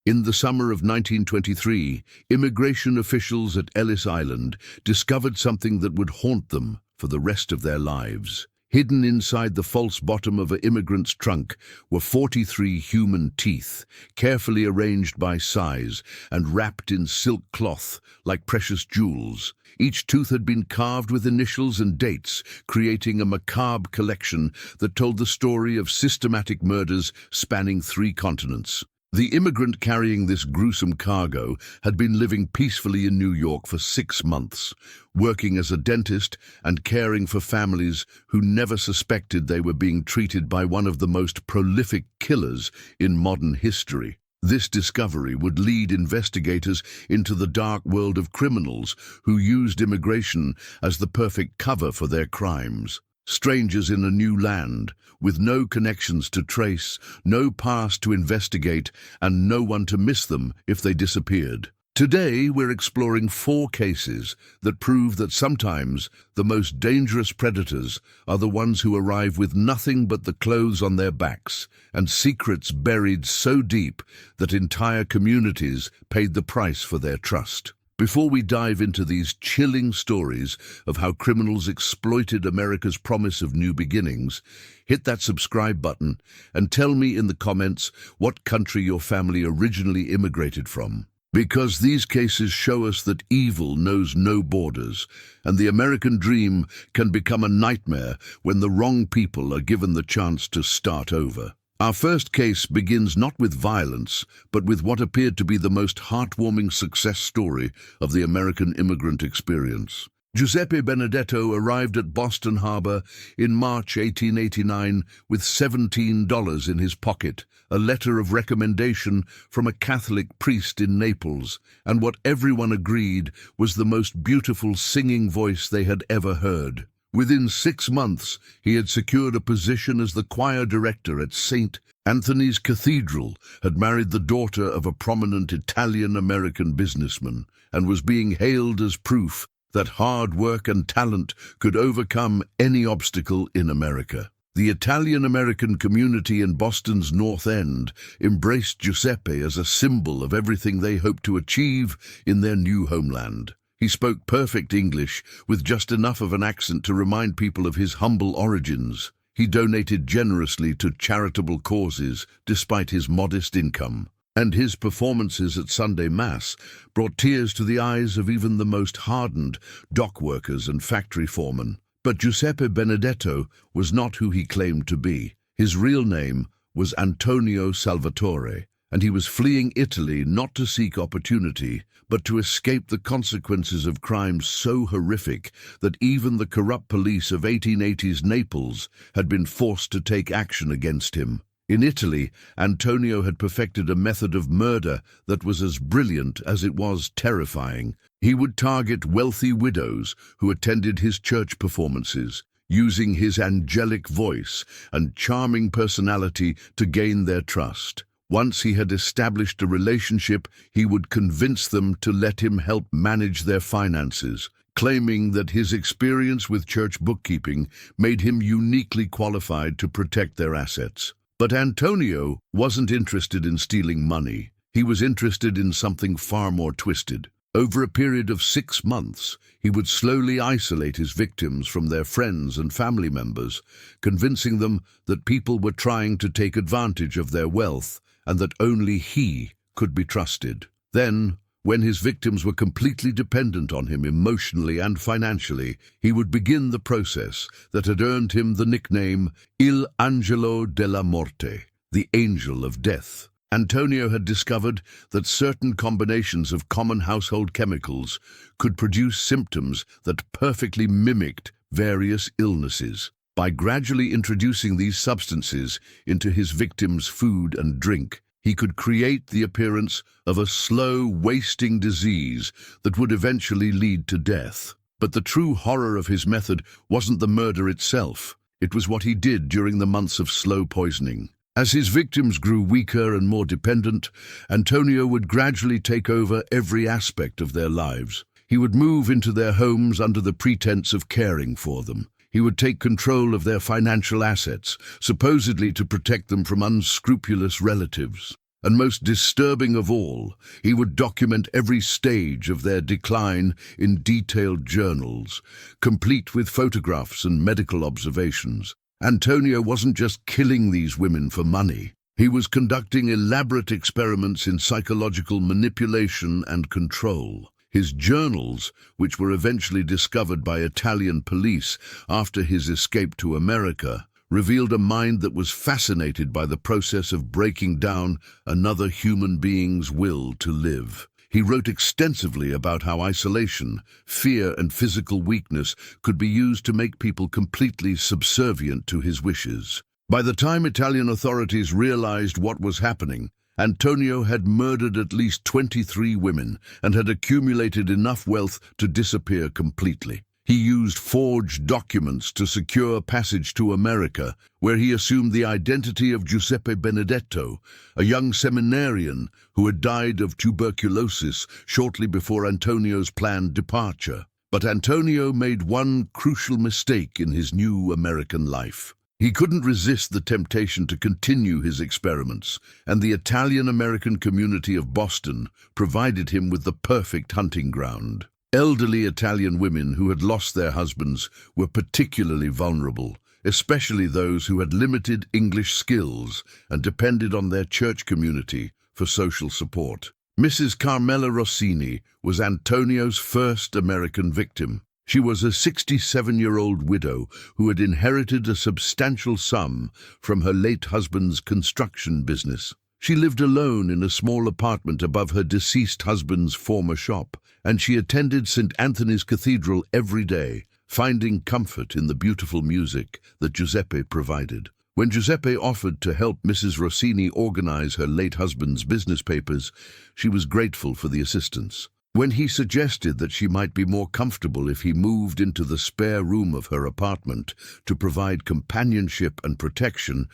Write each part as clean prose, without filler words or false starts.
In the summer of 1923, immigration officials at Ellis Island discovered something that would haunt them for the rest of their lives. Hidden inside the false bottom of an immigrant's trunk were 43 human teeth, carefully arranged by size and wrapped in silk cloth like precious jewels. Each tooth had been carved with initials and dates, creating a macabre collection that told the story of systematic murders spanning 3 continents. The immigrant carrying this gruesome cargo had been living peacefully in New York for 6 months, working as a dentist and caring for families who never suspected they were being treated by one of the most prolific killers in modern history. This discovery would lead investigators into the dark world of criminals who used immigration as the perfect cover for their crimes. Strangers in a new land, with no connections to trace, no past to investigate, and no one to miss them if they disappeared. Today, we're exploring 4 cases that prove that sometimes the most dangerous predators are the ones who arrive with nothing but the clothes on their backs and secrets buried so deep that entire communities paid the price for their trust. Before we dive into these chilling stories of how criminals exploited America's promise of new beginnings, hit that subscribe button and tell me in the comments what country your family originally immigrated from. Because these cases show us that evil knows no borders, and the American dream can become a nightmare when the wrong people are given the chance to start over. Our first case begins not with violence, but with what appeared to be the most heartwarming success story of the American immigrant experience. Giuseppe Benedetto arrived at Boston Harbor in March 1889 with $17 in his pocket, a letter of recommendation from a Catholic priest in Naples, and what everyone agreed was the most beautiful singing voice they had ever heard. Within 6 months, he had secured a position as the choir director at St. Anthony's Cathedral, had married the daughter of a prominent Italian-American businessman, and was being hailed as proof that hard work and talent could overcome any obstacle in America. The Italian-American community in Boston's North End embraced Giuseppe as a symbol of everything they hoped to achieve in their new homeland. He spoke perfect English, with just enough of an accent to remind people of his humble origins. He donated generously to charitable causes, despite his modest income. And his performances at Sunday Mass brought tears to the eyes of even the most hardened dock workers and factory foremen. But Giuseppe Benedetto was not who he claimed to be. His real name was Antonio Salvatore, and he was fleeing Italy not to seek opportunity, but to escape the consequences of crimes so horrific that even the corrupt police of 1880s Naples had been forced to take action against him. In Italy, Antonio had perfected a method of murder that was as brilliant as it was terrifying. He would target wealthy widows who attended his church performances, using his angelic voice and charming personality to gain their trust. Once he had established a relationship, he would convince them to let him help manage their finances, claiming that his experience with church bookkeeping made him uniquely qualified to protect their assets. But Antonio wasn't interested in stealing money. He was interested in something far more twisted. Over a period of 6 months, he would slowly isolate his victims from their friends and family members, convincing them that people were trying to take advantage of their wealth and that only he could be trusted. Then, when his victims were completely dependent on him emotionally and financially, he would begin the process that had earned him the nickname Il Angelo della Morte, the Angel of Death. Antonio had discovered that certain combinations of common household chemicals could produce symptoms that perfectly mimicked various illnesses. By gradually introducing these substances into his victims' food and drink, he could create the appearance of a slow, wasting disease that would eventually lead to death. But the true horror of his method wasn't the murder itself. It was what he did during the months of slow poisoning. As his victims grew weaker and more dependent, Antonio would gradually take over every aspect of their lives. He would move into their homes under the pretense of caring for them. He would take control of their financial assets, supposedly to protect them from unscrupulous relatives. And most disturbing of all, he would document every stage of their decline in detailed journals, complete with photographs and medical observations. Antonio wasn't just killing these women for money. He was conducting elaborate experiments in psychological manipulation and control. His journals, which were eventually discovered by Italian police after his escape to America, revealed a mind that was fascinated by the process of breaking down another human being's will to live. He wrote extensively about how isolation, fear, and physical weakness could be used to make people completely subservient to his wishes. By the time Italian authorities realized what was happening, Antonio had murdered at least 23 women and had accumulated enough wealth to disappear completely. He used forged documents to secure passage to America, where he assumed the identity of Giuseppe Benedetto, a young seminarian who had died of tuberculosis shortly before Antonio's planned departure. But Antonio made one crucial mistake in his new American life. He couldn't resist the temptation to continue his experiments, and the Italian-American community of Boston provided him with the perfect hunting ground. Elderly Italian women who had lost their husbands were particularly vulnerable, especially those who had limited English skills and depended on their church community for social support. Mrs. Carmela Rossini was Antonio's first American victim. She was a 67-year-old widow who had inherited a substantial sum from her late husband's construction business. She lived alone in a small apartment above her deceased husband's former shop, and she attended St. Anthony's Cathedral every day, finding comfort in the beautiful music that Giuseppe provided. When Giuseppe offered to help Mrs. Rossini organize her late husband's business papers, she was grateful for the assistance. When he suggested that she might be more comfortable if he moved into the spare room of her apartment to provide companionship and protection,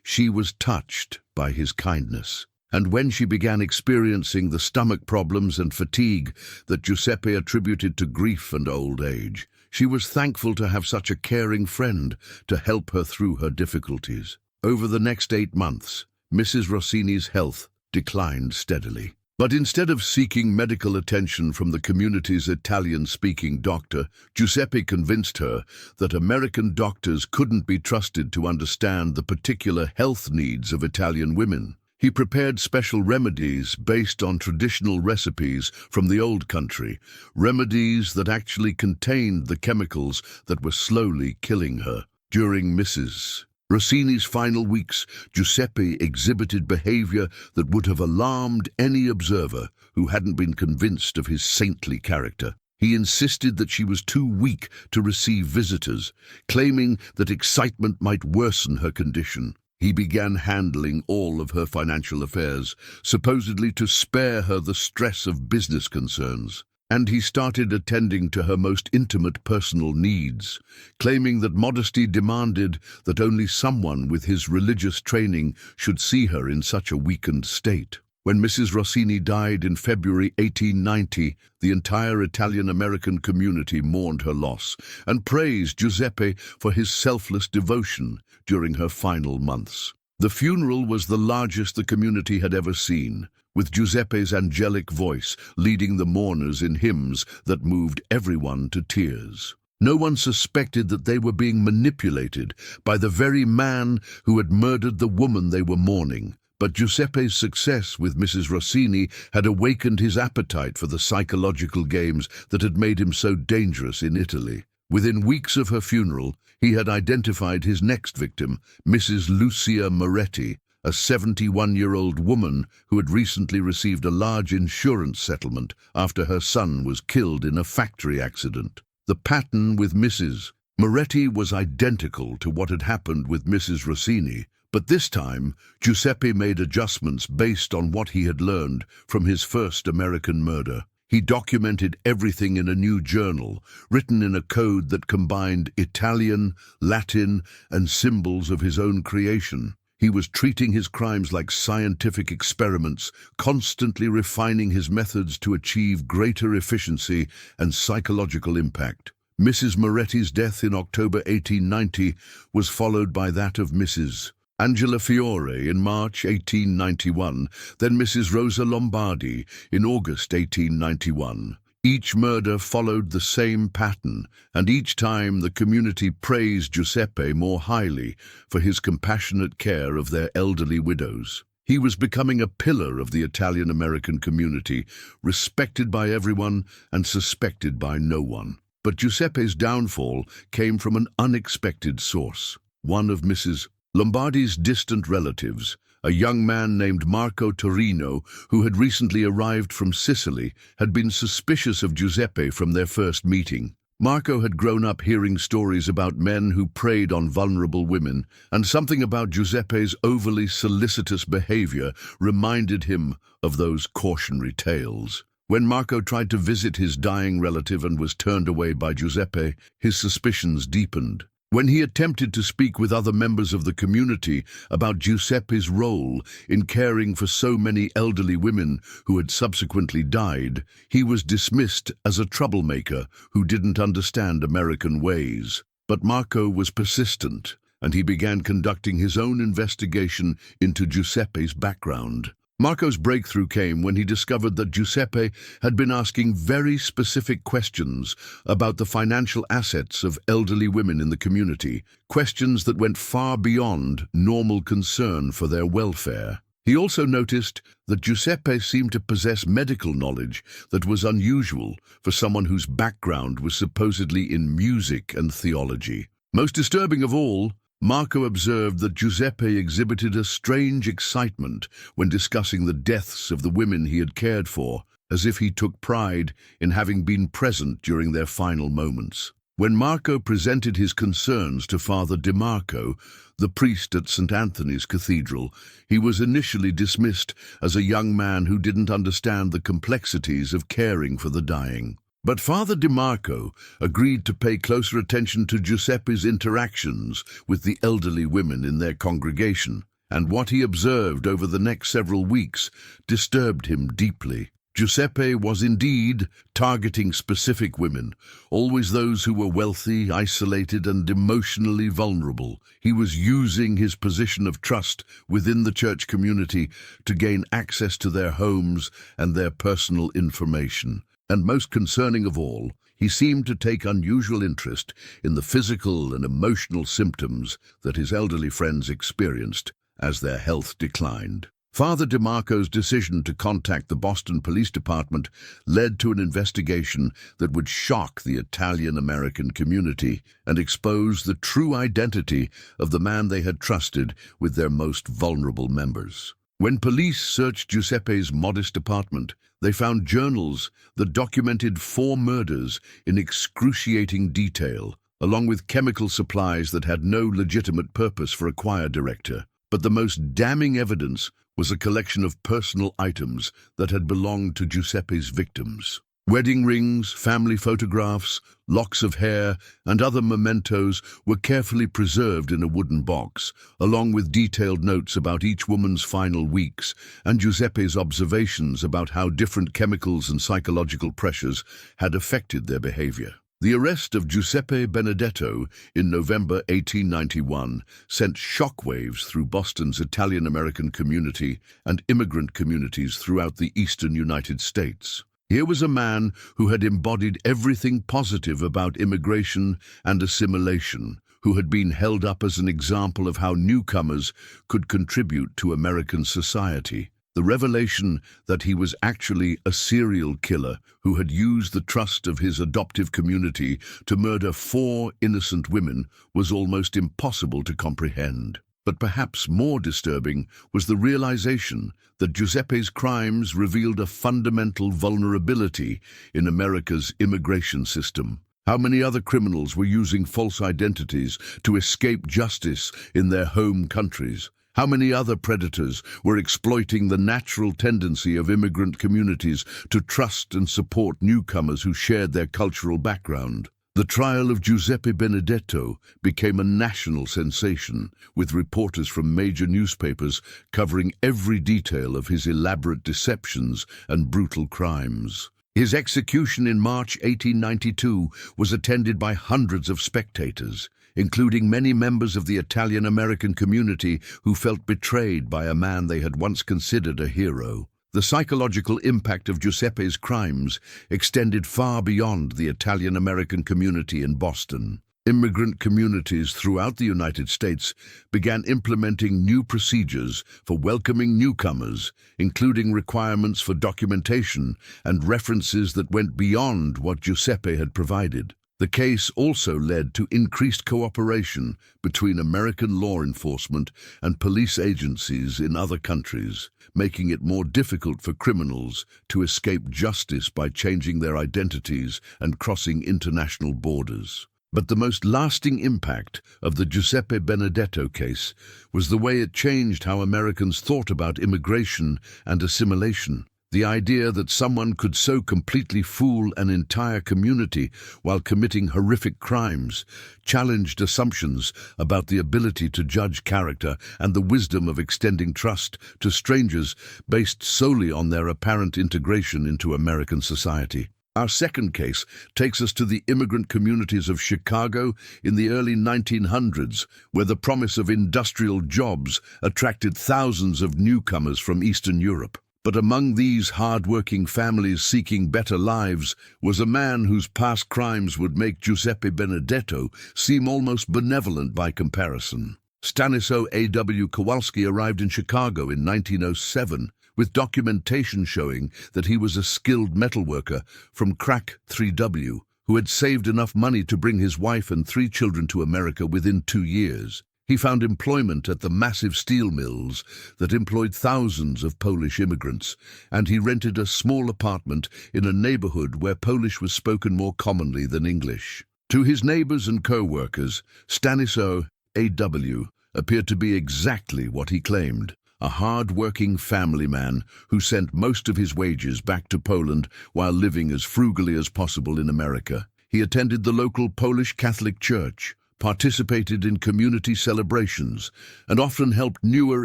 she was touched by his kindness. And when she began experiencing the stomach problems and fatigue that Giuseppe attributed to grief and old age, she was thankful to have such a caring friend to help her through her difficulties. Over the next 8 months, Mrs. Rossini's health declined steadily. But instead of seeking medical attention from the community's Italian-speaking doctor, Giuseppe convinced her that American doctors couldn't be trusted to understand the particular health needs of Italian women. He prepared special remedies based on traditional recipes from the old country, remedies that actually contained the chemicals that were slowly killing her. During Mrs. Rossini's final weeks, Giuseppe exhibited behavior that would have alarmed any observer who hadn't been convinced of his saintly character. He insisted that she was too weak to receive visitors, claiming that excitement might worsen her condition. He began handling all of her financial affairs, supposedly to spare her the stress of business concerns. And he started attending to her most intimate personal needs, claiming that modesty demanded that only someone with his religious training should see her in such a weakened state. When Mrs. Rossini died in February 1890, the entire Italian-American community mourned her loss and praised Giuseppe for his selfless devotion during her final months. The funeral was the largest the community had ever seen, with Giuseppe's angelic voice leading the mourners in hymns that moved everyone to tears. No one suspected that they were being manipulated by the very man who had murdered the woman they were mourning. But Giuseppe's success with Mrs. Rossini had awakened his appetite for the psychological games that had made him so dangerous in Italy. Within weeks of her funeral, he had identified his next victim, Mrs. Lucia Moretti, a 71-year-old woman who had recently received a large insurance settlement after her son was killed in a factory accident. The pattern with Mrs. Moretti was identical to what had happened with Mrs. Rossini, but this time Giuseppe made adjustments based on what he had learned from his first American murder. He documented everything in a new journal, written in a code that combined Italian, Latin, and symbols of his own creation. He was treating his crimes like scientific experiments, constantly refining his methods to achieve greater efficiency and psychological impact. Mrs. Moretti's death in October 1890 was followed by that of Mrs. Angela Fiore in March 1891, then Mrs. Rosa Lombardi in August 1891. Each murder followed the same pattern, and each time the community praised Giuseppe more highly for his compassionate care of their elderly widows. He was becoming a pillar of the Italian-American community, respected by everyone and suspected by no one. But Giuseppe's downfall came from an unexpected source. One of Mrs. Lombardi's distant relatives, a young man named Marco Torino, who had recently arrived from Sicily, had been suspicious of Giuseppe from their first meeting. Marco had grown up hearing stories about men who preyed on vulnerable women, and something about Giuseppe's overly solicitous behavior reminded him of those cautionary tales. When Marco tried to visit his dying relative and was turned away by Giuseppe, his suspicions deepened. When he attempted to speak with other members of the community about Giuseppe's role in caring for so many elderly women who had subsequently died, he was dismissed as a troublemaker who didn't understand American ways. But Marco was persistent, and he began conducting his own investigation into Giuseppe's background. Marco's breakthrough came when he discovered that Giuseppe had been asking very specific questions about the financial assets of elderly women in the community, questions that went far beyond normal concern for their welfare. He also noticed that Giuseppe seemed to possess medical knowledge that was unusual for someone whose background was supposedly in music and theology. Most disturbing of all, Marco observed that Giuseppe exhibited a strange excitement when discussing the deaths of the women he had cared for, as if he took pride in having been present during their final moments. When Marco presented his concerns to Father DiMarco, the priest at St. Anthony's Cathedral, he was initially dismissed as a young man who didn't understand the complexities of caring for the dying. But Father DiMarco agreed to pay closer attention to Giuseppe's interactions with the elderly women in their congregation, and what he observed over the next several weeks disturbed him deeply. Giuseppe was indeed targeting specific women, always those who were wealthy, isolated, and emotionally vulnerable. He was using his position of trust within the church community to gain access to their homes and their personal information. And most concerning of all, he seemed to take unusual interest in the physical and emotional symptoms that his elderly friends experienced as their health declined. Father DiMarco's decision to contact the Boston Police Department led to an investigation that would shock the Italian-American community and expose the true identity of the man they had trusted with their most vulnerable members. When police searched Giuseppe's modest apartment, they found journals that documented 4 murders in excruciating detail, along with chemical supplies that had no legitimate purpose for a choir director. But the most damning evidence was a collection of personal items that had belonged to Giuseppe's victims. Wedding rings, family photographs, locks of hair, and other mementos were carefully preserved in a wooden box, along with detailed notes about each woman's final weeks and Giuseppe's observations about how different chemicals and psychological pressures had affected their behavior. The arrest of Giuseppe Benedetto in November 1891 sent shockwaves through Boston's Italian-American community and immigrant communities throughout the eastern United States. Here was a man who had embodied everything positive about immigration and assimilation, who had been held up as an example of how newcomers could contribute to American society. The revelation that he was actually a serial killer who had used the trust of his adoptive community to murder 4 innocent women was almost impossible to comprehend. But perhaps more disturbing was the realization that Giuseppe's crimes revealed a fundamental vulnerability in America's immigration system. How many other criminals were using false identities to escape justice in their home countries? How many other predators were exploiting the natural tendency of immigrant communities to trust and support newcomers who shared their cultural background? The trial of Giuseppe Benedetto became a national sensation, with reporters from major newspapers covering every detail of his elaborate deceptions and brutal crimes. His execution in March 1892 was attended by hundreds of spectators. including many members of the Italian-American community who felt betrayed by a man they had once considered a hero. The psychological impact of Giuseppe's crimes extended far beyond the Italian-American community in Boston. Immigrant communities throughout the United States began implementing new procedures for welcoming newcomers, including requirements for documentation and references that went beyond what Giuseppe had provided. The case also led to increased cooperation between American law enforcement and police agencies in other countries, making it more difficult for criminals to escape justice by changing their identities and crossing international borders. But the most lasting impact of the Giuseppe Benedetto case was the way it changed how Americans thought about immigration and assimilation. The idea that someone could so completely fool an entire community while committing horrific crimes challenged assumptions about the ability to judge character and the wisdom of extending trust to strangers based solely on their apparent integration into American society. Our second case takes us to the immigrant communities of Chicago in the early 1900s, where the promise of industrial jobs attracted thousands of newcomers from Eastern Europe. But among these hard-working families seeking better lives was a man whose past crimes would make Giuseppe Benedetto seem almost benevolent by comparison. Stanislaw A.W. Kowalski arrived in Chicago in 1907 with documentation showing that he was a skilled metalworker from Crack 3W who had saved enough money to bring his wife and 3 children to America within 2 years. He found employment at the massive steel mills that employed thousands of Polish immigrants, and he rented a small apartment in a neighborhood where Polish was spoken more commonly than English. To his neighbors and co-workers, Stanislaw A.W. appeared to be exactly what he claimed, a hard-working family man who sent most of his wages back to Poland while living as frugally as possible in America. He attended the local Polish Catholic Church, participated in community celebrations, and often helped newer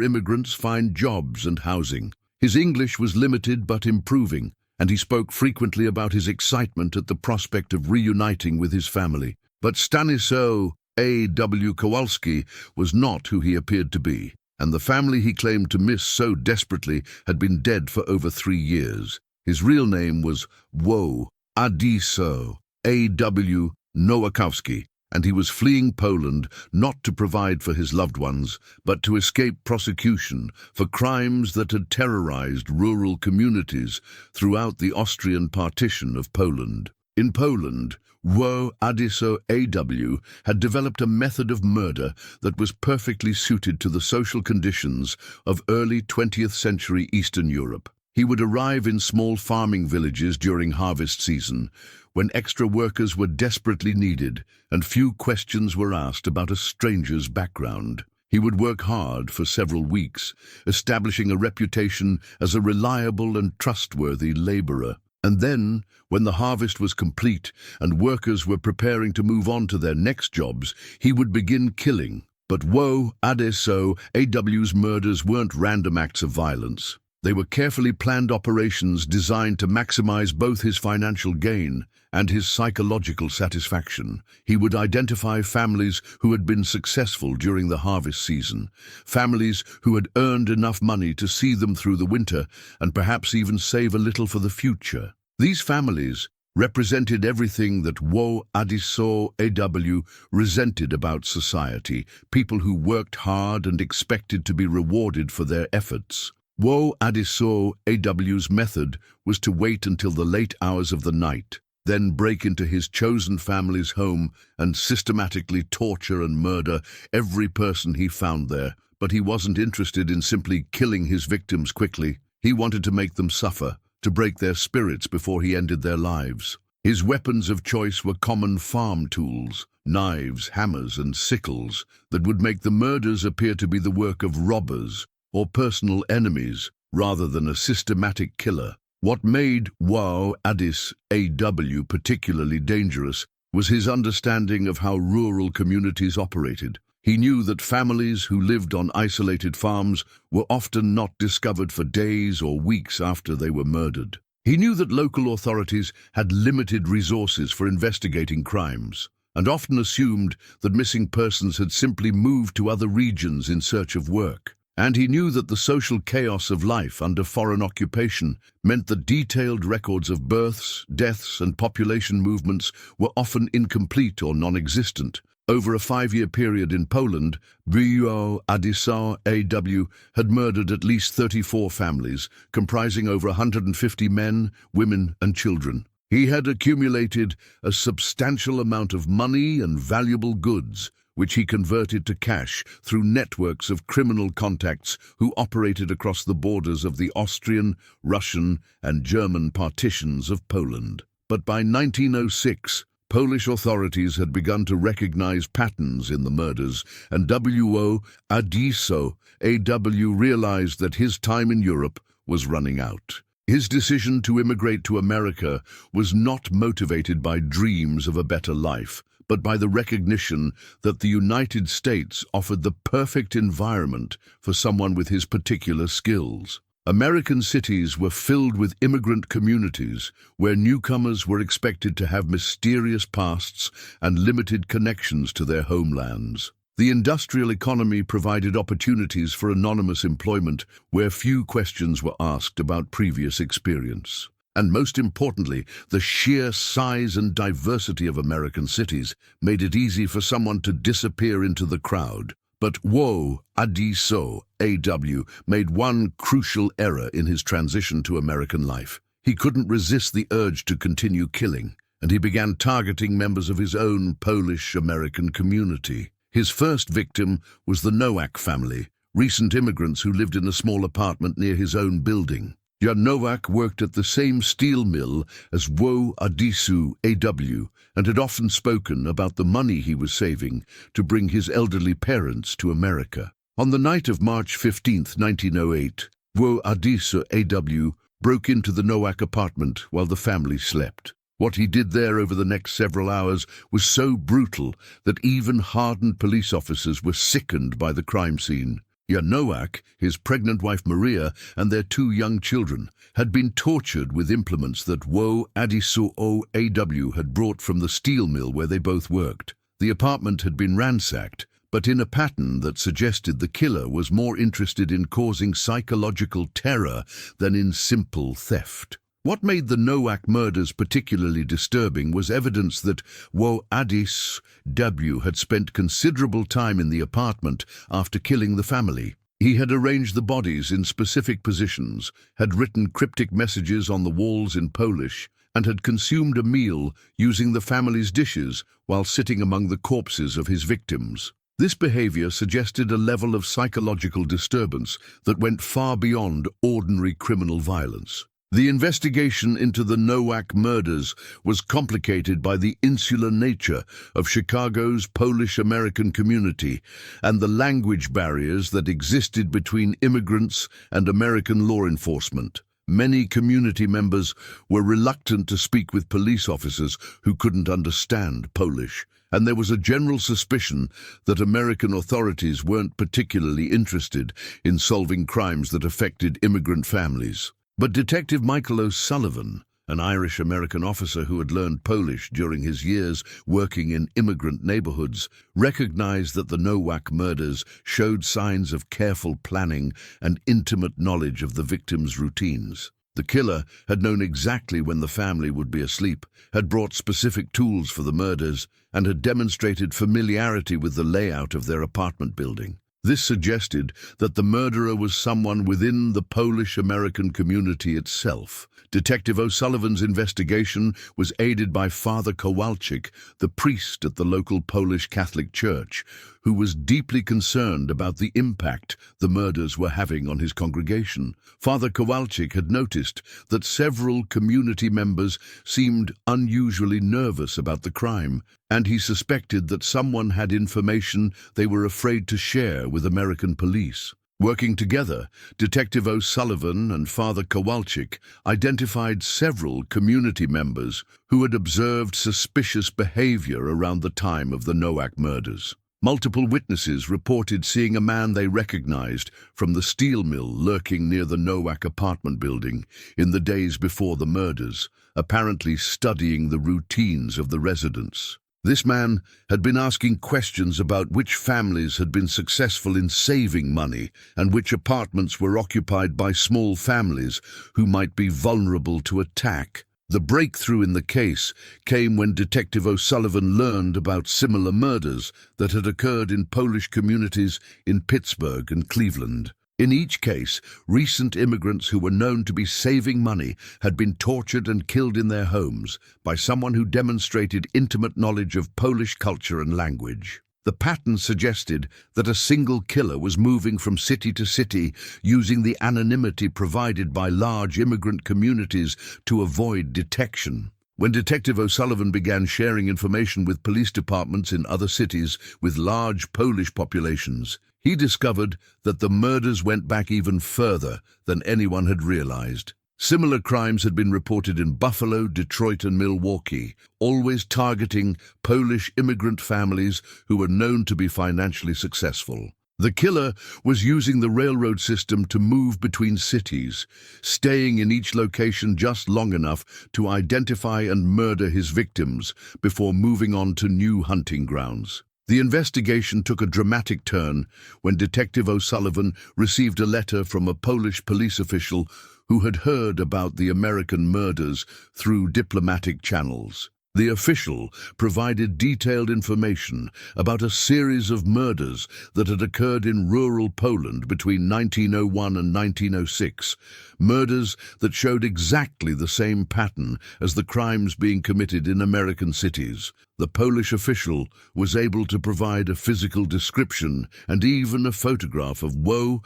immigrants find jobs and housing. His English was limited but improving, and he spoke frequently about his excitement at the prospect of reuniting with his family. But Stanislaw A.W. Kowalski was not who he appeared to be, and the family he claimed to miss so desperately had been dead for over 3 years. His real name was Woe Adiso A.W. Nowakowski, and he was fleeing Poland not to provide for his loved ones, but to escape prosecution for crimes that had terrorized rural communities throughout the Austrian partition of Poland. In Poland, Woe Adiso A.W. had developed a method of murder that was perfectly suited to the social conditions of early 20th century Eastern Europe. He would arrive in small farming villages during harvest season, when extra workers were desperately needed and few questions were asked about a stranger's background. He would work hard for several weeks, establishing a reputation as a reliable and trustworthy laborer. And then, when the harvest was complete and workers were preparing to move on to their next jobs, he would begin killing. But Woe Adiso A.W.'s murders weren't random acts of violence. They were carefully planned operations designed to maximize both his financial gain and his psychological satisfaction. He would identify families who had been successful during the harvest season, families who had earned enough money to see them through the winter and perhaps even save a little for the future. These families represented everything that Woe Adiso A.W. resented about society, people who worked hard and expected to be rewarded for their efforts. Woe Adiso A.W.'s method was to wait until the late hours of the night, then break into his chosen family's home and systematically torture and murder every person he found there. But he wasn't interested in simply killing his victims quickly. He wanted to make them suffer, to break their spirits before he ended their lives. His weapons of choice were common farm tools, knives, hammers, and sickles that would make the murders appear to be the work of robbers or personal enemies rather than a systematic killer. What made Woe Adiso A.W. particularly dangerous was his understanding of how rural communities operated. He knew that families who lived on isolated farms were often not discovered for days or weeks after they were murdered. He knew that local authorities had limited resources for investigating crimes, and often assumed that missing persons had simply moved to other regions in search of work. And he knew that the social chaos of life under foreign occupation meant that detailed records of births, deaths, and population movements were often incomplete or non-existent. Over a 5-year period in Poland, Wo Adisau AW had murdered at least 34 families, comprising over 150 men, women, and children. He had accumulated a substantial amount of money and valuable goods, which he converted to cash through networks of criminal contacts who operated across the borders of the Austrian, Russian, and German partitions of Poland. But by 1906, Polish authorities had begun to recognize patterns in the murders, and Wo Adisau AW realized that his time in Europe was running out. His decision to immigrate to America was not motivated by dreams of a better life, but by the recognition that the United States offered the perfect environment for someone with his particular skills. American cities were filled with immigrant communities where newcomers were expected to have mysterious pasts and limited connections to their homelands. The industrial economy provided opportunities for anonymous employment where few questions were asked about previous experience. And most importantly, the sheer size and diversity of American cities made it easy for someone to disappear into the crowd. But Wo Adisau AW made one crucial error in his transition to American life. He couldn't resist the urge to continue killing, and he began targeting members of his own Polish-American community. His first victim was the Nowak family, recent immigrants who lived in a small apartment near his own building. Jan Nowak worked at the same steel mill as Wo Adisau AW and had often spoken about the money he was saving to bring his elderly parents to America. On the night of March 15, 1908, Wo Adisau AW broke into the Nowak apartment while the family slept. What he did there over the next several hours was so brutal that even hardened police officers were sickened by the crime scene. Jan Nowak, his pregnant wife Maria, and their 2 young children had been tortured with implements that Wo Adisau AW had brought from the steel mill where they both worked. The apartment had been ransacked, but in a pattern that suggested the killer was more interested in causing psychological terror than in simple theft. What made the Nowak murders particularly disturbing was evidence that Wo Adisau had spent considerable time in the apartment after killing the family. He had arranged the bodies in specific positions, had written cryptic messages on the walls in Polish, and had consumed a meal using the family's dishes while sitting among the corpses of his victims. This behavior suggested a level of psychological disturbance that went far beyond ordinary criminal violence. The investigation into the Nowak murders was complicated by the insular nature of Chicago's Polish-American community and the language barriers that existed between immigrants and American law enforcement. Many community members were reluctant to speak with police officers who couldn't understand Polish, and there was a general suspicion that American authorities weren't particularly interested in solving crimes that affected immigrant families. But Detective Michael O'Sullivan, an Irish-American officer who had learned Polish during his years working in immigrant neighborhoods, recognized that the Nowak murders showed signs of careful planning and intimate knowledge of the victims' routines. The killer had known exactly when the family would be asleep, had brought specific tools for the murders, and had demonstrated familiarity with the layout of their apartment building. This suggested that the murderer was someone within the Polish-American community itself. Detective O'Sullivan's investigation was aided by Father Kowalczyk, the priest at the local Polish Catholic Church, who was deeply concerned about the impact the murders were having on his congregation. Father Kowalczyk had noticed that several community members seemed unusually nervous about the crime, and he suspected that someone had information they were afraid to share with American police. Working together, Detective O'Sullivan and Father Kowalczyk identified several community members who had observed suspicious behavior around the time of the Nowak murders. Multiple witnesses reported seeing a man they recognized from the steel mill lurking near the Nowak apartment building in the days before the murders, apparently studying the routines of the residents. This man had been asking questions about which families had been successful in saving money and which apartments were occupied by small families who might be vulnerable to attack. The breakthrough in the case came when Detective O'Sullivan learned about similar murders that had occurred in Polish communities in Pittsburgh and Cleveland. In each case, recent immigrants who were known to be saving money had been tortured and killed in their homes by someone who demonstrated intimate knowledge of Polish culture and language. The pattern suggested that a single killer was moving from city to city using the anonymity provided by large immigrant communities to avoid detection. When Detective O'Sullivan began sharing information with police departments in other cities with large Polish populations, he discovered that the murders went back even further than anyone had realized. Similar crimes had been reported in Buffalo, Detroit, and Milwaukee, always targeting Polish immigrant families who were known to be financially successful. The killer was using the railroad system to move between cities, staying in each location just long enough to identify and murder his victims before moving on to new hunting grounds. The investigation took a dramatic turn when Detective O'Sullivan received a letter from a Polish police official who had heard about the American murders through diplomatic channels. The official provided detailed information about a series of murders that had occurred in rural Poland between 1901 and 1906, murders that showed exactly the same pattern as the crimes being committed in American cities. The Polish official was able to provide a physical description and even a photograph of Wojciech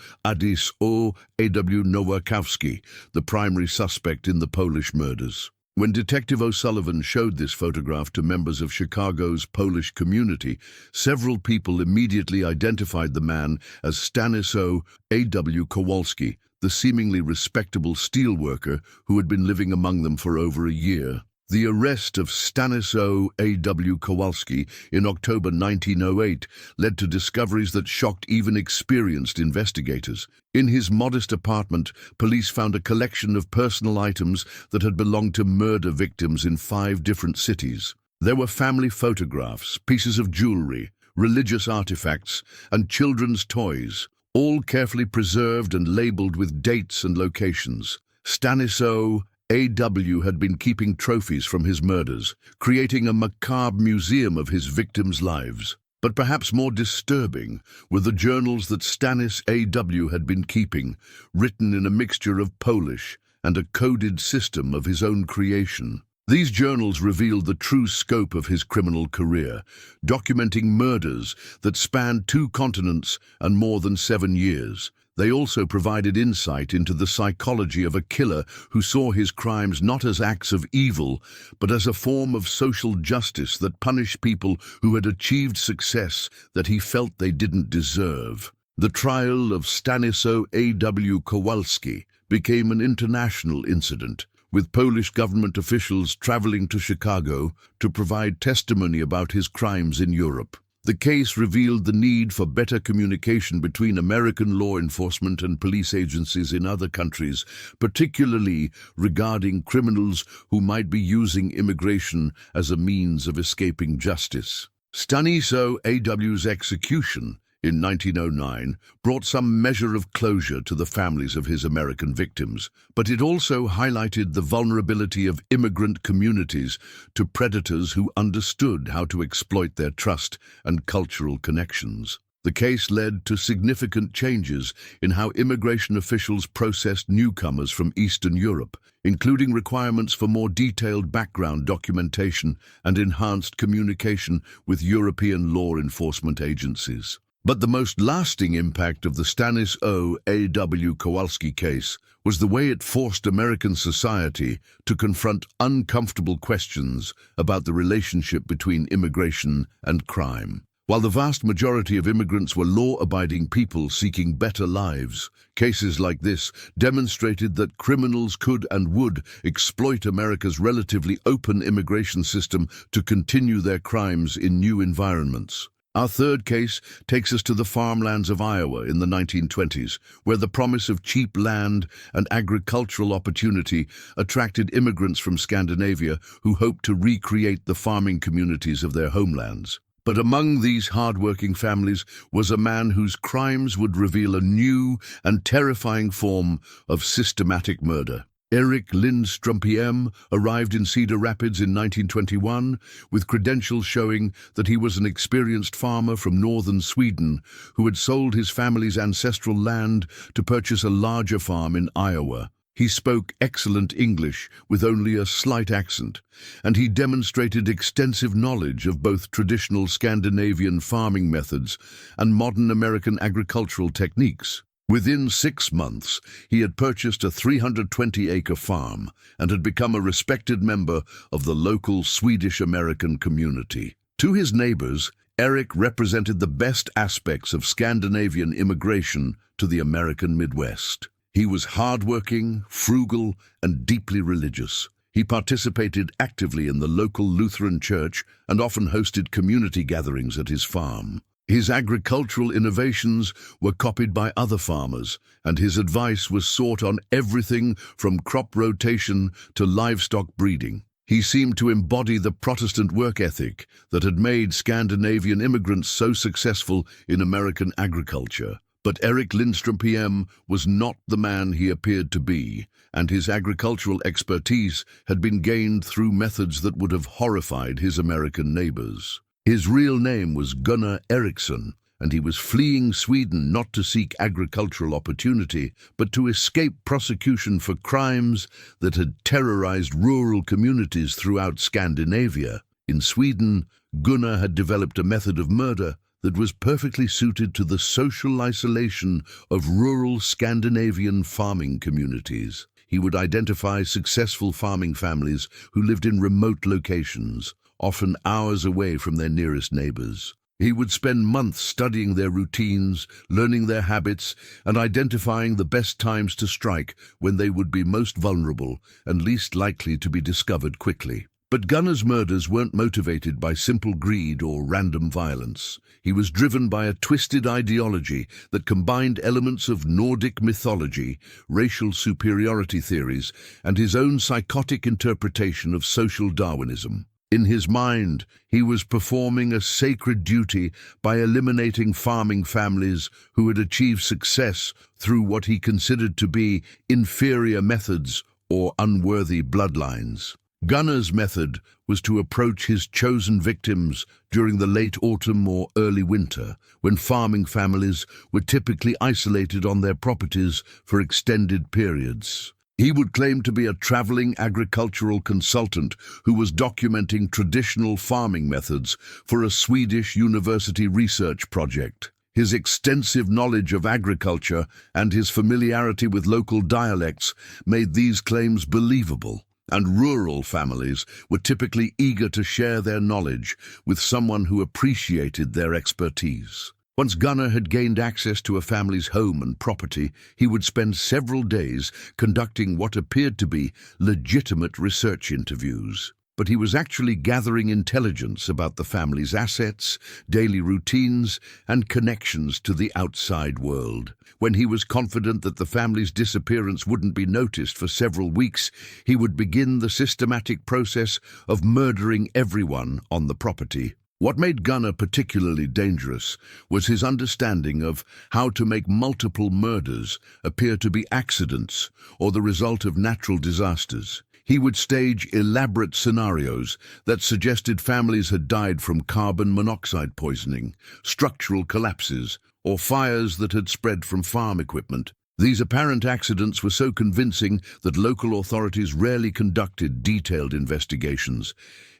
Nowakowski, the primary suspect in the Polish murders. When Detective O'Sullivan showed this photograph to members of Chicago's Polish community, several people immediately identified the man as Stanislaw A.W. Kowalski, the seemingly respectable steelworker who had been living among them for over a year. The arrest of Stanislaw A.W. Kowalski in October 1908 led to discoveries that shocked even experienced investigators. In his modest apartment, police found a collection of personal items that had belonged to murder victims in 5 different cities. There were family photographs, pieces of jewelry, religious artifacts, and children's toys, all carefully preserved and labeled with dates and locations. Stanislaw A.W. had been keeping trophies from his murders, creating a macabre museum of his victims' lives. But perhaps more disturbing were the journals that Stanis A.W. had been keeping, written in a mixture of Polish and a coded system of his own creation. These journals revealed the true scope of his criminal career, documenting murders that spanned 2 continents and more than 7 years. They also provided insight into the psychology of a killer who saw his crimes not as acts of evil, but as a form of social justice that punished people who had achieved success that he felt they didn't deserve. The trial of Stanislaw A.W. Kowalski became an international incident, with Polish government officials traveling to Chicago to provide testimony about his crimes in Europe. The case revealed the need for better communication between American law enforcement and police agencies in other countries, particularly regarding criminals who might be using immigration as a means of escaping justice. Stanislaw A.W.'s execution in 1909 brought some measure of closure to the families of his American victims, but it also highlighted the vulnerability of immigrant communities to predators who understood how to exploit their trust and cultural connections. The case led to significant changes in how immigration officials processed newcomers from Eastern Europe, including requirements for more detailed background documentation and enhanced communication with European law enforcement agencies. But the most lasting impact of the Stanislaw A.W. Kowalski case was the way it forced American society to confront uncomfortable questions about the relationship between immigration and crime. While the vast majority of immigrants were law-abiding people seeking better lives, cases like this demonstrated that criminals could and would exploit America's relatively open immigration system to continue their crimes in new environments. Our third case takes us to the farmlands of Iowa in the 1920s, where the promise of cheap land and agricultural opportunity attracted immigrants from Scandinavia who hoped to recreate the farming communities of their homelands. But among these hard-working families was a man whose crimes would reveal a new and terrifying form of systematic murder. Eric Lindstrom PM arrived in Cedar Rapids in 1921 with credentials showing that he was an experienced farmer from northern Sweden who had sold his family's ancestral land to purchase a larger farm in Iowa. He spoke excellent English with only a slight accent, and he demonstrated extensive knowledge of both traditional Scandinavian farming methods and modern American agricultural techniques. Within 6 months, he had purchased a 320-acre farm and had become a respected member of the local Swedish-American community. To his neighbors, Eric represented the best aspects of Scandinavian immigration to the American Midwest. He was hardworking, frugal, and deeply religious. He participated actively in the local Lutheran church and often hosted community gatherings at his farm. His agricultural innovations were copied by other farmers, and his advice was sought on everything from crop rotation to livestock breeding. He seemed to embody the Protestant work ethic that had made Scandinavian immigrants so successful in American agriculture. But Eric Lindstrom PM was not the man he appeared to be, and his agricultural expertise had been gained through methods that would have horrified his American neighbors. His real name was Gunnar Eriksson, and he was fleeing Sweden not to seek agricultural opportunity, but to escape prosecution for crimes that had terrorized rural communities throughout Scandinavia. In Sweden, Gunnar had developed a method of murder that was perfectly suited to the social isolation of rural Scandinavian farming communities. He would identify successful farming families who lived in remote locations, often hours away from their nearest neighbors. He would spend months studying their routines, learning their habits, and identifying the best times to strike when they would be most vulnerable and least likely to be discovered quickly. But Gunnar's murders weren't motivated by simple greed or random violence. He was driven by a twisted ideology that combined elements of Nordic mythology, racial superiority theories, and his own psychotic interpretation of social Darwinism. In his mind, he was performing a sacred duty by eliminating farming families who had achieved success through what he considered to be inferior methods or unworthy bloodlines. Gunnar's method was to approach his chosen victims during the late autumn or early winter, when farming families were typically isolated on their properties for extended periods. He would claim to be a traveling agricultural consultant who was documenting traditional farming methods for a Swedish university research project. His extensive knowledge of agriculture and his familiarity with local dialects made these claims believable, and rural families were typically eager to share their knowledge with someone who appreciated their expertise. Once Gunnar had gained access to a family's home and property, he would spend several days conducting what appeared to be legitimate research interviews. But he was actually gathering intelligence about the family's assets, daily routines, and connections to the outside world. When he was confident that the family's disappearance wouldn't be noticed for several weeks, he would begin the systematic process of murdering everyone on the property. What made Gunnar particularly dangerous was his understanding of how to make multiple murders appear to be accidents or the result of natural disasters. He would stage elaborate scenarios that suggested families had died from carbon monoxide poisoning, structural collapses, or fires that had spread from farm equipment. These apparent accidents were so convincing that local authorities rarely conducted detailed investigations,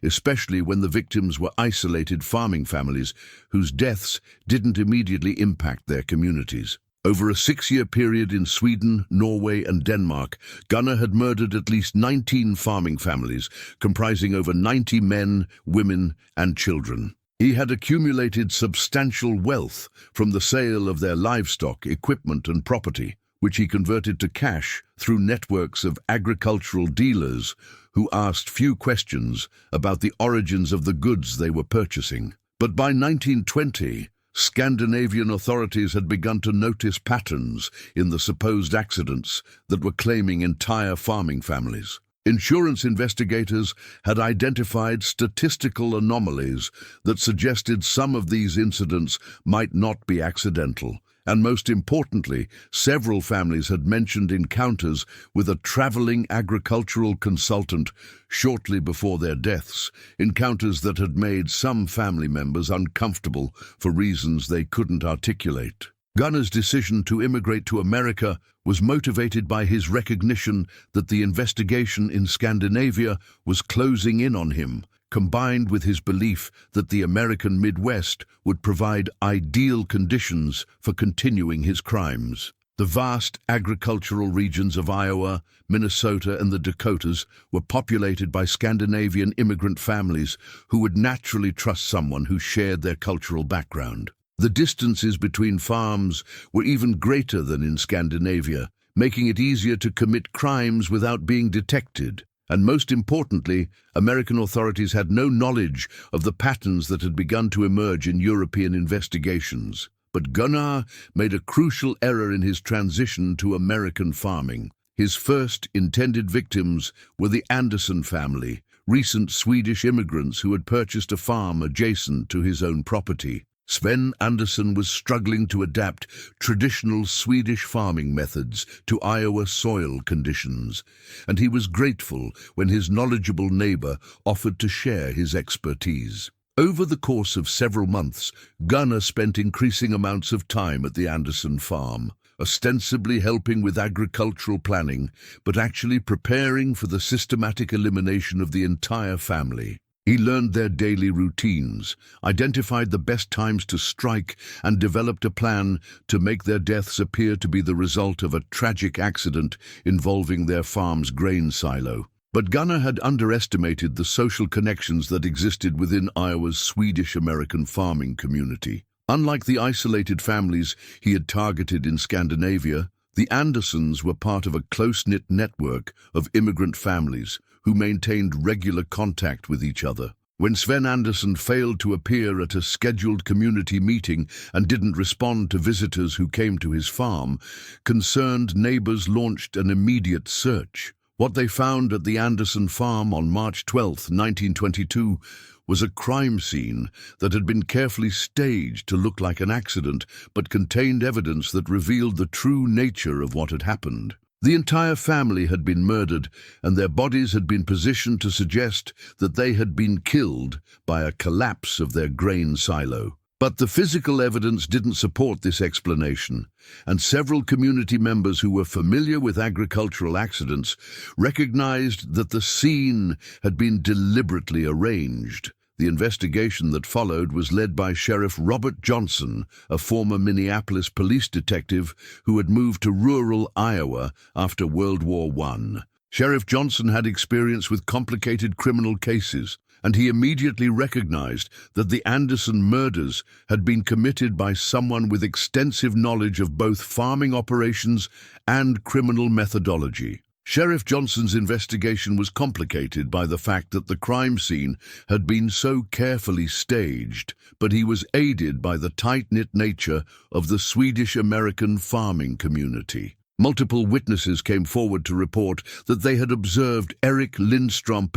especially when the victims were isolated farming families whose deaths didn't immediately impact their communities. Over a 6-year period in Sweden, Norway, and Denmark, Gunnar had murdered at least 19 farming families, comprising over 90 men, women, and children. He had accumulated substantial wealth from the sale of their livestock, equipment, and property, which he converted to cash through networks of agricultural dealers who asked few questions about the origins of the goods they were purchasing. But by 1920, Scandinavian authorities had begun to notice patterns in the supposed accidents that were claiming entire farming families. Insurance investigators had identified statistical anomalies that suggested some of these incidents might not be accidental. And most importantly, several families had mentioned encounters with a traveling agricultural consultant shortly before their deaths, encounters that had made some family members uncomfortable for reasons they couldn't articulate. Gunner's decision to immigrate to America was motivated by his recognition that the investigation in Scandinavia was closing in on him, combined with his belief that the American Midwest would provide ideal conditions for continuing his crimes. The vast agricultural regions of Iowa, Minnesota, and the Dakotas were populated by Scandinavian immigrant families who would naturally trust someone who shared their cultural background. The distances between farms were even greater than in Scandinavia, making it easier to commit crimes without being detected. And most importantly, American authorities had no knowledge of the patterns that had begun to emerge in European investigations. But Gunnar made a crucial error in his transition to American farming. His first intended victims were the Anderson family, recent Swedish immigrants who had purchased a farm adjacent to his own property. Sven Andersson was struggling to adapt traditional Swedish farming methods to Iowa soil conditions, and he was grateful when his knowledgeable neighbor offered to share his expertise. Over the course of several months, Gunnar spent increasing amounts of time at the Anderson farm, ostensibly helping with agricultural planning, but actually preparing for the systematic elimination of the entire family. He learned their daily routines, identified the best times to strike, and developed a plan to make their deaths appear to be the result of a tragic accident involving their farm's grain silo. But Gunnar had underestimated the social connections that existed within Iowa's Swedish-American farming community. Unlike the isolated families he had targeted in Scandinavia, the Andersons were part of a close-knit network of immigrant families who maintained regular contact with each other. When Sven Andersson failed to appear at a scheduled community meeting and didn't respond to visitors who came to his farm, concerned neighbors launched an immediate search. What they found at the Anderson farm on March 12, 1922, was a crime scene that had been carefully staged to look like an accident, but contained evidence that revealed the true nature of what had happened. The entire family had been murdered, and their bodies had been positioned to suggest that they had been killed by a collapse of their grain silo. But the physical evidence didn't support this explanation, and several community members who were familiar with agricultural accidents recognized that the scene had been deliberately arranged. The investigation that followed was led by Sheriff Robert Johnson, a former Minneapolis police detective who had moved to rural Iowa after World War I. Sheriff Johnson had experience with complicated criminal cases, and he immediately recognized that the Anderson murders had been committed by someone with extensive knowledge of both farming operations and criminal methodology. Sheriff Johnson's investigation was complicated by the fact that the crime scene had been so carefully staged, but he was aided by the tight-knit nature of the Swedish-American farming community. Multiple witnesses came forward to report that they had observed Eric Lindstrom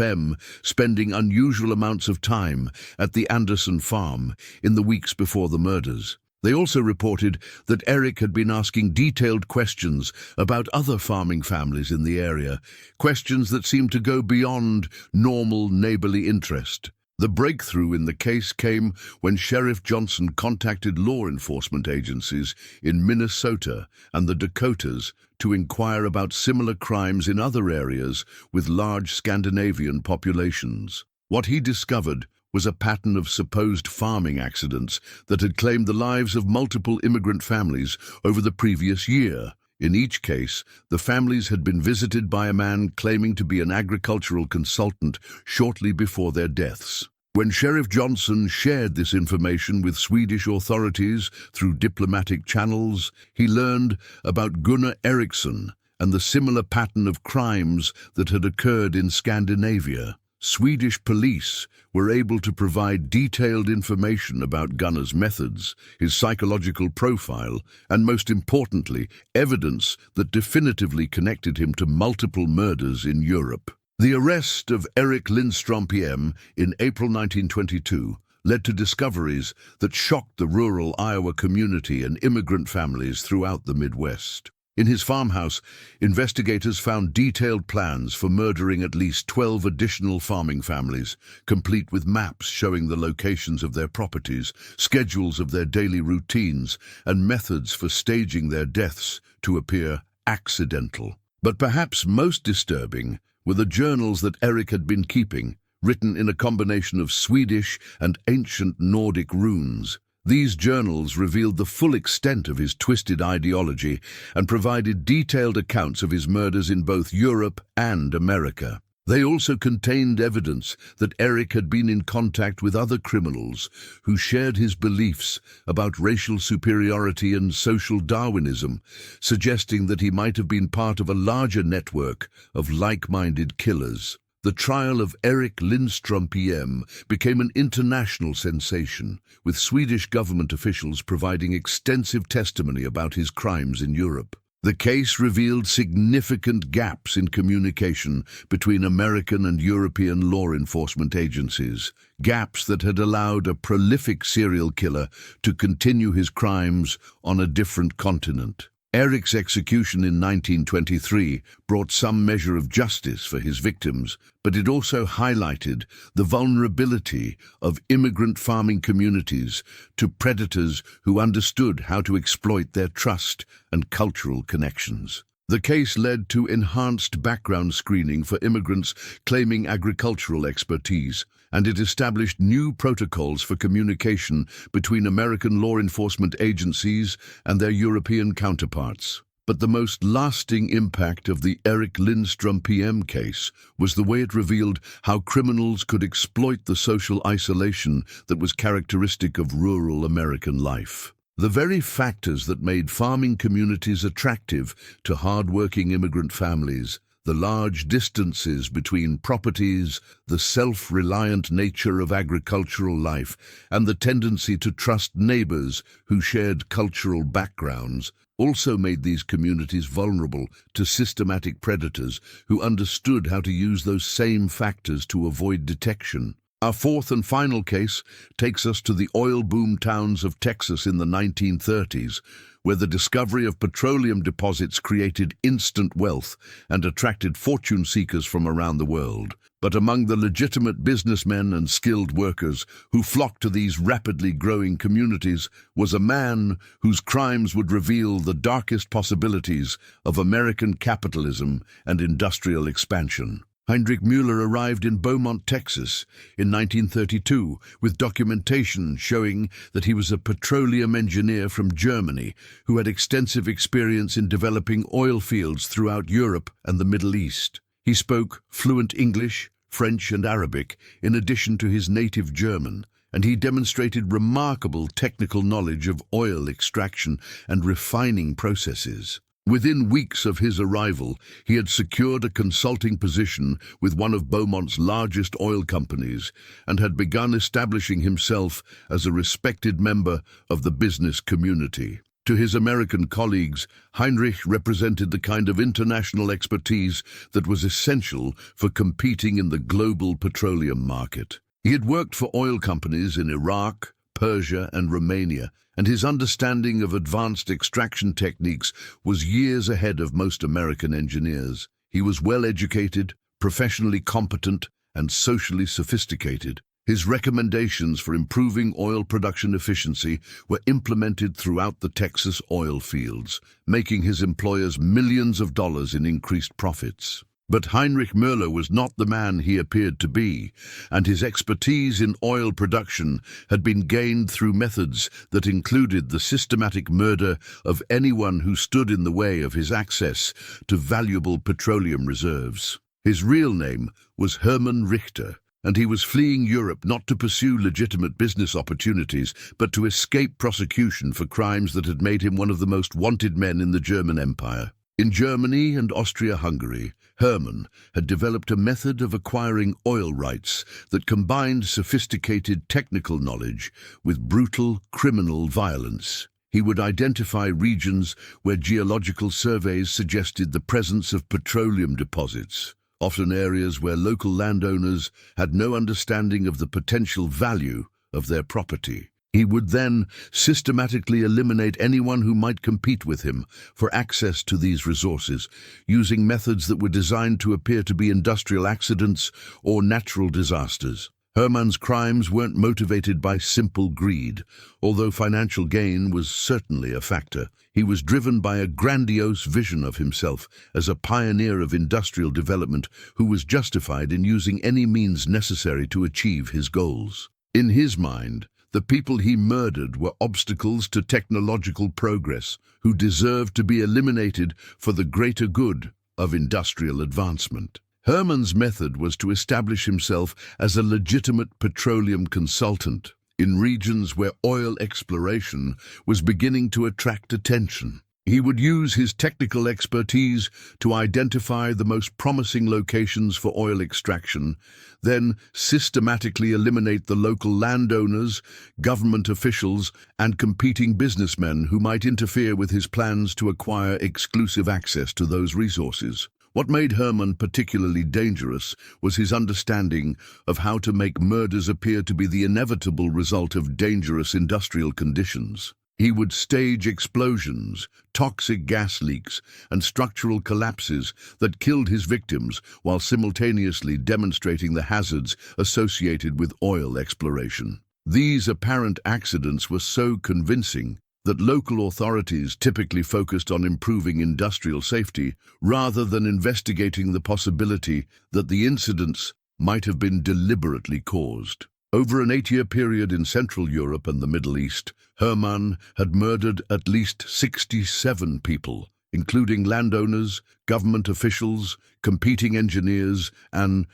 spending unusual amounts of time at the Anderson farm in the weeks before the murders. They also reported that Eric had been asking detailed questions about other farming families in the area, questions that seemed to go beyond normal neighborly interest. The breakthrough in the case came when Sheriff Johnson contacted law enforcement agencies in Minnesota and the Dakotas to inquire about similar crimes in other areas with large Scandinavian populations. What he discovered was a pattern of supposed farming accidents that had claimed the lives of multiple immigrant families over the previous year. In each case, the families had been visited by a man claiming to be an agricultural consultant shortly before their deaths. When Sheriff Johnson shared this information with Swedish authorities through diplomatic channels, he learned about Gunnar Eriksson and the similar pattern of crimes that had occurred in Scandinavia. Swedish police were able to provide detailed information about Gunnar's methods, his psychological profile, and most importantly, evidence that definitively connected him to multiple murders in Europe. The arrest of Erik Lindström PM in April 1922 led to discoveries that shocked the rural Iowa community and immigrant families throughout the Midwest. In his farmhouse, investigators found detailed plans for murdering at least 12 additional farming families, complete with maps showing the locations of their properties, schedules of their daily routines, and methods for staging their deaths to appear accidental. But perhaps most disturbing were the journals that Erik had been keeping, written in a combination of Swedish and ancient Nordic runes. These journals revealed the full extent of his twisted ideology and provided detailed accounts of his murders in both Europe and America. They also contained evidence that Erik had been in contact with other criminals who shared his beliefs about racial superiority and social Darwinism, suggesting that he might have been part of a larger network of like-minded killers. The trial of Erik Lindström PM became an international sensation, with Swedish government officials providing extensive testimony about his crimes in Europe. The case revealed significant gaps in communication between American and European law enforcement agencies, gaps that had allowed a prolific serial killer to continue his crimes on a different continent. Erik's execution in 1923 brought some measure of justice for his victims, but it also highlighted the vulnerability of immigrant farming communities to predators who understood how to exploit their trust and cultural connections. The case led to enhanced background screening for immigrants claiming agricultural expertise, and it established new protocols for communication between American law enforcement agencies and their European counterparts. But the most lasting impact of the Erik Lindström PM case was the way it revealed how criminals could exploit the social isolation that was characteristic of rural American life. The very factors that made farming communities attractive to hard-working immigrant families, the large distances between properties, the self-reliant nature of agricultural life, and the tendency to trust neighbors who shared cultural backgrounds, also made these communities vulnerable to systematic predators who understood how to use those same factors to avoid detection. Our fourth and final case takes us to the oil boom towns of Texas in the 1930s, where the discovery of petroleum deposits created instant wealth and attracted fortune seekers from around the world. But among the legitimate businessmen and skilled workers who flocked to these rapidly growing communities was a man whose crimes would reveal the darkest possibilities of American capitalism and industrial expansion. Heinrich Müller arrived in Beaumont, Texas in 1932 with documentation showing that he was a petroleum engineer from Germany who had extensive experience in developing oil fields throughout Europe and the Middle East. He spoke fluent English, French, and Arabic in addition to his native German, and he demonstrated remarkable technical knowledge of oil extraction and refining processes. Within weeks of his arrival, he had secured a consulting position with one of Beaumont's largest oil companies and had begun establishing himself as a respected member of the business community. To his American colleagues, Heinrich represented the kind of international expertise that was essential for competing in the global petroleum market. He had worked for oil companies in Iraq, Persia, and Romania, and his understanding of advanced extraction techniques was years ahead of most American engineers. He was well-educated, professionally competent, and socially sophisticated. His recommendations for improving oil production efficiency were implemented throughout the Texas oil fields, making his employers millions of dollars in increased profits. But Heinrich Müller was not the man he appeared to be, and his expertise in oil production had been gained through methods that included the systematic murder of anyone who stood in the way of his access to valuable petroleum reserves. His real name was Hermann Richter, and he was fleeing Europe not to pursue legitimate business opportunities, but to escape prosecution for crimes that had made him one of the most wanted men in the German Empire. In Germany and Austria-Hungary, Hermann had developed a method of acquiring oil rights that combined sophisticated technical knowledge with brutal criminal violence. He would identify regions where geological surveys suggested the presence of petroleum deposits, often areas where local landowners had no understanding of the potential value of their property. He would then systematically eliminate anyone who might compete with him for access to these resources, using methods that were designed to appear to be industrial accidents or natural disasters. Hermann's crimes weren't motivated by simple greed. Although financial gain was certainly a factor, he was driven by a grandiose vision of himself as a pioneer of industrial development who was justified in using any means necessary to achieve his goals. In his mind, the people he murdered were obstacles to technological progress, who deserved to be eliminated for the greater good of industrial advancement. Hermann's method was to establish himself as a legitimate petroleum consultant in regions where oil exploration was beginning to attract attention. He would use his technical expertise to identify the most promising locations for oil extraction, then systematically eliminate the local landowners, government officials, and competing businessmen who might interfere with his plans to acquire exclusive access to those resources. What made Hermann particularly dangerous was his understanding of how to make murders appear to be the inevitable result of dangerous industrial conditions. He would stage explosions, toxic gas leaks, and structural collapses that killed his victims while simultaneously demonstrating the hazards associated with oil exploration. These apparent accidents were so convincing that local authorities typically focused on improving industrial safety rather than investigating the possibility that the incidents might have been deliberately caused. Over an 8-year period in Central Europe and the Middle East, Hermann had murdered at least 67 people, including landowners, government officials, competing engineers, and